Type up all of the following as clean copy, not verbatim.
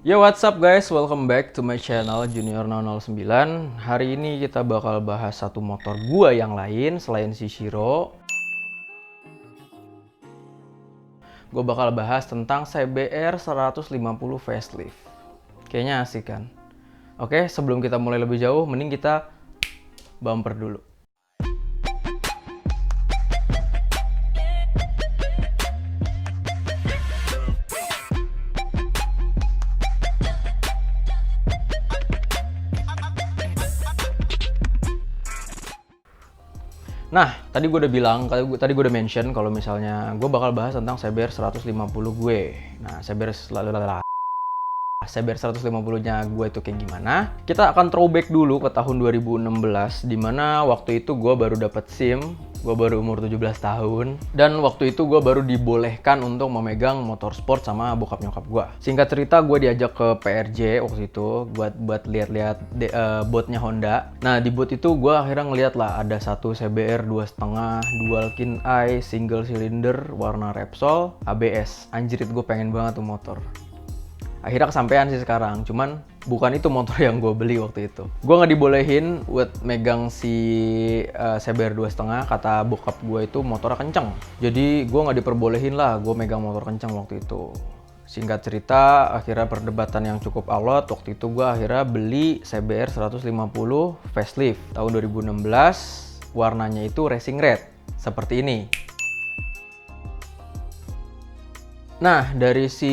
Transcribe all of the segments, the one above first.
Yo, what's up guys, welcome back to my channel Junior 009. Hari ini kita bakal bahas satu motor gua yang lain selain si Shiro. Gua bakal bahas tentang CBR 150 facelift. Kayaknya asik kan? Oke, sebelum kita mulai lebih jauh, mending kita bumper dulu. Nah, tadi gue udah bilang, tadi gue udah mention kalau misalnya gue bakal bahas tentang CBR 150 gue. Nah, CBR 150-nya gue itu kayak gimana? Kita akan throwback dulu ke tahun 2016, dimana waktu itu gue baru dapet SIM, gue baru umur 17 tahun, dan waktu itu gue baru dibolehkan untuk memegang motor sport sama bokap nyokap gue. Singkat cerita, gue diajak ke PRJ waktu itu buat lihat-lihat botnya Honda. Nah, di bot itu gue akhirnya ngeliat lah ada satu CBR 2.5 dual kin eye single cylinder warna Repsol ABS. Anjrit, gue pengen banget tuh motor. Akhirnya kesampean sih sekarang, cuman bukan itu motor yang gue beli waktu itu. Gue nggak dibolehin buat megang si CBR 2.5, kata bokap gue itu motornya kenceng. Jadi gue nggak diperbolehin lah gue megang motor kenceng waktu itu. Singkat cerita, akhirnya perdebatan yang cukup alot. Waktu itu gue akhirnya beli CBR 150 facelift tahun 2016. Warnanya itu racing red, seperti ini. Nah, dari si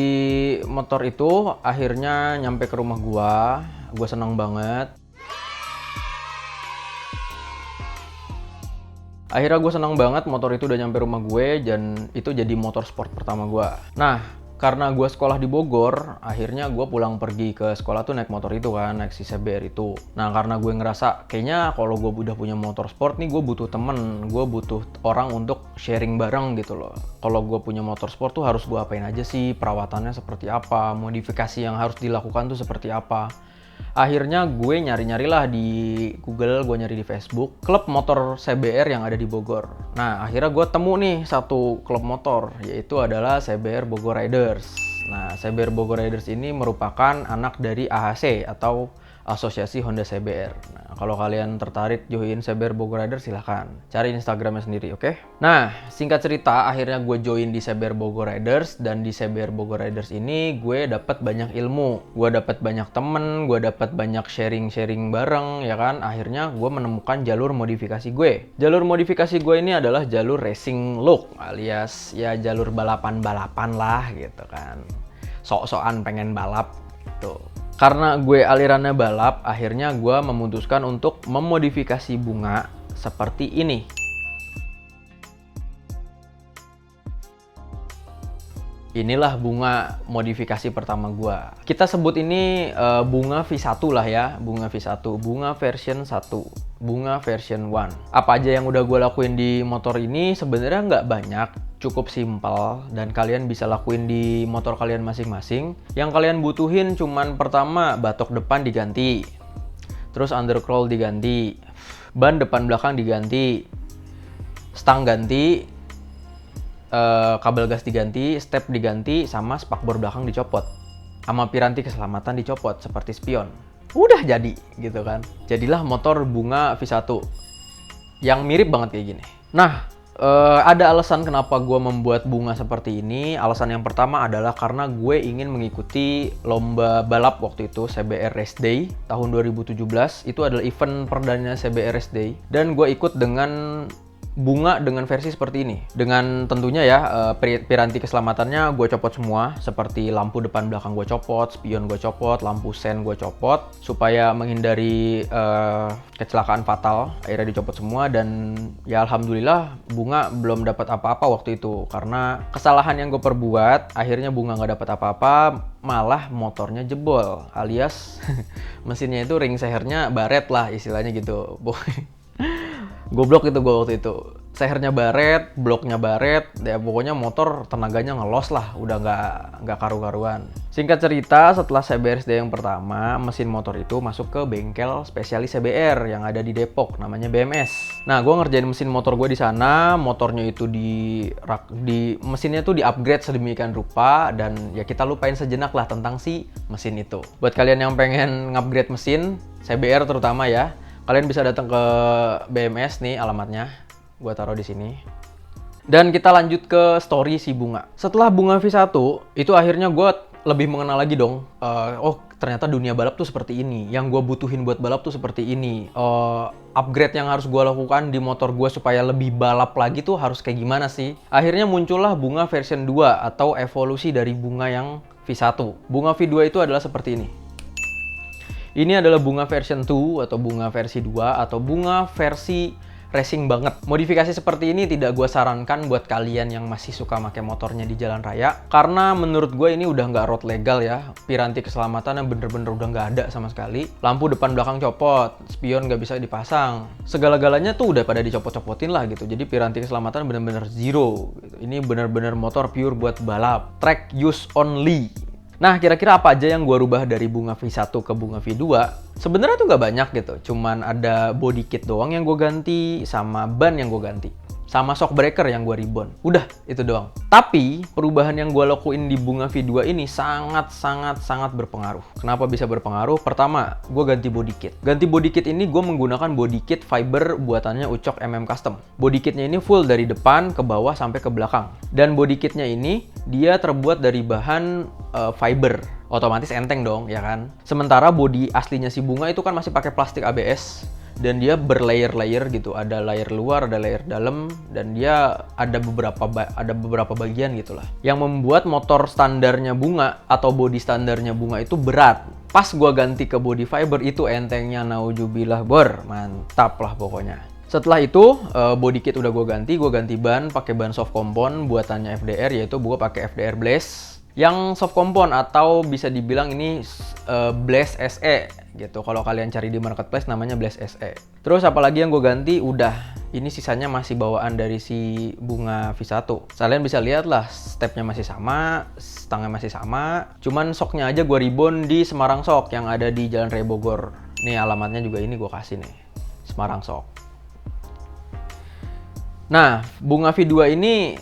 motor itu akhirnya nyampe ke rumah gua seneng banget. Akhirnya gue seneng banget motor itu udah nyampe rumah gue dan itu jadi motor sport pertama gua. Nah, karena gue sekolah di Bogor, akhirnya gue pulang pergi ke sekolah tuh naik motor itu kan, naik si CBR itu. Nah, karena gue ngerasa kayaknya kalau gue udah punya motor sport nih, gue butuh temen, gue butuh orang untuk sharing bareng gitu loh. Kalau gue punya motor sport tuh harus gue apain aja sih, perawatannya seperti apa, modifikasi yang harus dilakukan tuh seperti apa. Akhirnya gue nyari-nyari lah di Google, gue nyari di Facebook klub motor CBR yang ada di Bogor. Nah, akhirnya gue temu nih satu klub motor, yaitu adalah CBR Bogor Riders. Nah, CBR Bogor Riders ini merupakan anak dari AHC atau Asosiasi Honda CBR. Nah, kalau kalian tertarik join CBR Bogor Riders, silahkan cari Instagramnya sendiri, oke? Nah, singkat cerita, akhirnya gue join di CBR Bogor Riders, dan di CBR Bogor Riders ini gue dapat banyak ilmu, gue dapat banyak temen, gue dapat banyak sharing-sharing bareng, ya kan? Akhirnya gue menemukan jalur modifikasi gue. Jalur modifikasi gue ini adalah jalur racing look, alias ya jalur balapan-balapan lah gitu kan. Sok-sokan pengen balap gitu. Karena gue alirannya balap, akhirnya gue memutuskan untuk memodifikasi bunga seperti ini. Inilah bunga modifikasi pertama gue. Kita sebut ini bunga V1 lah ya, bunga V1, bunga version 1, bunga version 1. Apa aja yang udah gue lakuin di motor ini sebenarnya nggak banyak, cukup simpel dan kalian bisa lakuin di motor kalian masing-masing. Yang kalian butuhin cuman pertama batok depan diganti, terus undercrowl diganti, ban depan belakang diganti, stang ganti, kabel gas diganti, step diganti, sama spakbor belakang dicopot, sama piranti keselamatan dicopot seperti spion. Udah jadi gitu kan. Jadilah motor bunga V1 yang mirip banget kayak gini. Nah, ada alasan kenapa gue membuat bunga seperti ini. Alasan yang pertama adalah karena gue ingin mengikuti lomba balap waktu itu, CBR Race Day tahun 2017. Itu adalah event perdana CBR Race Day, dan gue ikut dengan bunga dengan versi seperti ini. Dengan tentunya ya piranti keselamatannya gue copot semua, seperti lampu depan belakang gue copot, spion gue copot, lampu sen gue copot, supaya menghindari kecelakaan fatal. Akhirnya dicopot semua, dan ya alhamdulillah bunga belum dapat apa-apa waktu itu. Karena kesalahan yang gue perbuat, akhirnya bunga nggak dapat apa-apa, malah motornya jebol, alias mesinnya itu ring sehernya baret lah istilahnya gitu. Goblok itu gue waktu itu. sehernya baret, bloknya baret, ya pokoknya motor tenaganya ngelos lah, udah nggak karu-karuan. Singkat cerita, setelah CBRSD yang pertama, mesin motor itu masuk ke bengkel spesialis CBR yang ada di Depok, namanya BMS. Nah, gue ngerjain mesin motor gue di sana, motornya itu mesinnya tuh di-upgrade sedemikian rupa, dan ya kita lupain sejenak lah tentang si mesin itu. Buat kalian yang pengen ngupgrade mesin, CBR terutama ya, kalian bisa datang ke BMS nih alamatnya. Gue taruh di sini. Dan kita lanjut ke story si Bunga. Setelah Bunga V1, itu akhirnya gue lebih mengenal lagi dong. Oh, ternyata dunia balap tuh seperti ini. Yang gue butuhin buat balap tuh seperti ini. Upgrade yang harus gue lakukan di motor gue supaya lebih balap lagi tuh harus kayak gimana sih? Akhirnya muncullah Bunga version 2 atau evolusi dari Bunga yang V1. Bunga V2 itu adalah seperti ini. Ini adalah Bunga version 2 atau Bunga versi 2 atau Bunga versi racing banget. Modifikasi seperti ini tidak gue sarankan buat kalian yang masih suka pakai motornya di jalan raya, karena menurut gue ini udah nggak road legal ya. Piranti keselamatannya bener-bener udah nggak ada sama sekali. Lampu depan belakang copot, spion nggak bisa dipasang. Segala-galanya tuh udah pada dicopot-copotin lah gitu. Jadi piranti keselamatan bener-bener zero gitu. Ini bener-bener motor pure buat balap. Track use only. Nah, kira-kira apa aja yang gue rubah dari Bunga V1 ke Bunga V2? Sebenarnya tuh nggak banyak gitu. Cuman ada body kit doang yang gue ganti, sama ban yang gue ganti. Sama shock breaker yang gue reborn. Udah, itu doang. Tapi, perubahan yang gue lakuin di Bunga V2 ini sangat berpengaruh. Kenapa bisa berpengaruh? Pertama, gue ganti body kit. Ganti body kit ini gue menggunakan body kit fiber buatannya Ucok MM Custom. Body kitnya ini full dari depan ke bawah sampai ke belakang. Dan body kitnya ini, dia terbuat dari bahan fiber. Otomatis enteng dong, ya kan? Sementara body aslinya si Bunga itu kan masih pakai plastik ABS. Dan dia berlayer-layer gitu, ada layer luar, ada layer dalam, dan dia ada beberapa bagian gitulah. Yang membuat motor standarnya Bunga atau body standarnya Bunga itu berat. Pas gua ganti ke body fiber itu entengnya naujubillah bor, mantap lah pokoknya. Setelah itu body kit udah gue ganti ban pakai ban soft compound buatannya FDR, yaitu gue pakai FDR Blaze. Yang soft compound atau bisa dibilang ini Blaze SE gitu. Kalau kalian cari di marketplace namanya Blaze SE. Terus apalagi yang gue ganti, udah ini sisanya masih bawaan dari si Bunga V1. Kalian bisa lihat lah, stepnya masih sama, stangnya masih sama. Cuman shocknya aja gue reborn di Semarang Shock yang ada di Jalan Raya Bogor. Nih alamatnya juga ini gue kasih nih, Semarang Shock. Nah, Bunga V2 ini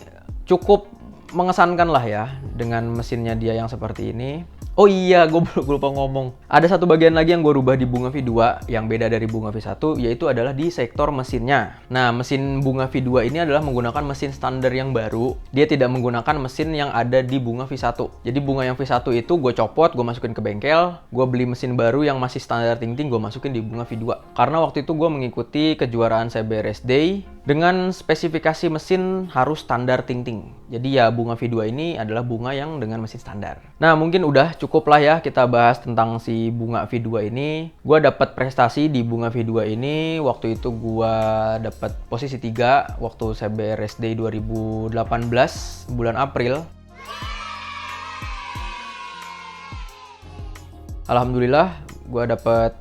cukup mengesankan lah ya dengan mesinnya dia yang seperti ini. Oh iya, gue lupa ngomong. Ada satu bagian lagi yang gue rubah di Bunga V2 yang beda dari Bunga V1, yaitu adalah di sektor mesinnya. Nah, mesin Bunga V2 ini adalah menggunakan mesin standar yang baru. Dia tidak menggunakan mesin yang ada di Bunga V1. Jadi Bunga yang V1 itu gue copot, gue masukin ke bengkel, gue beli mesin baru yang masih standar ting-ting, gue masukin di Bunga V2. Karena waktu itu gue mengikuti kejuaraan CBRSD dengan spesifikasi mesin harus standar ting-ting. Jadi ya Bunga V2 ini adalah bunga yang dengan mesin standar. Nah, mungkin udah cukup lah ya kita bahas tentang si Bunga V2 ini. Gue dapat prestasi di Bunga V2 ini. Waktu itu gue dapat posisi 3 waktu CBRSD 2018 bulan April. Alhamdulillah gue dapat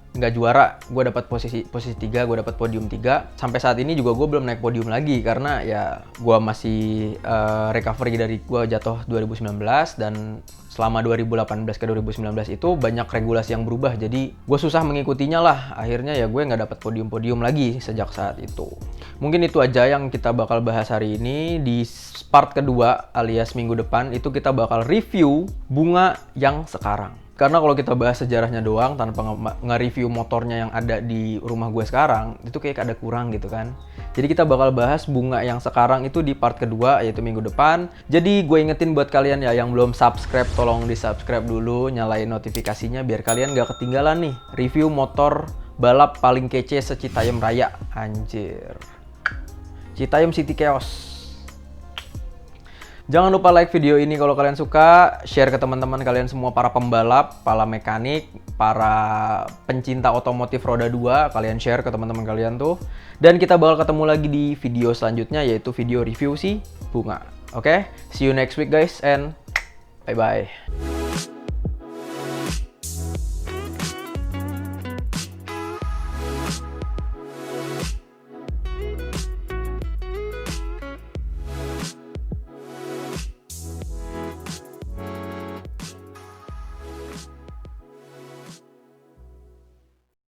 nggak juara, gue dapat posisi 3, gue dapat podium 3. Sampai saat ini juga gue belum naik podium lagi karena ya gue masih recovery dari gue jatuh 2019, dan selama 2018 ke 2019 itu banyak regulasi yang berubah, jadi gue susah mengikutinya lah. Akhirnya ya gue nggak dapat podium-podium lagi sejak saat itu. Mungkin itu aja yang kita bakal bahas hari ini. Di part kedua alias minggu depan itu kita bakal review Bunga yang sekarang. Karena kalau kita bahas sejarahnya doang tanpa nge-review motornya yang ada di rumah gue sekarang, itu kayak ada kurang gitu kan. Jadi kita bakal bahas Bunga yang sekarang itu di part kedua, yaitu minggu depan. Jadi gue ingetin buat kalian ya yang belum subscribe, tolong di-subscribe dulu, nyalain notifikasinya biar kalian gak ketinggalan nih review motor balap paling kece se-Citayam Raya. Anjir. Citayam City Chaos. Jangan lupa like video ini kalau kalian suka, share ke teman-teman kalian semua, para pembalap, para mekanik, para pencinta otomotif roda 2, kalian share ke teman-teman kalian tuh. Dan kita bakal ketemu lagi di video selanjutnya, yaitu video review si Bunga. Oke, see you next week guys, and bye-bye.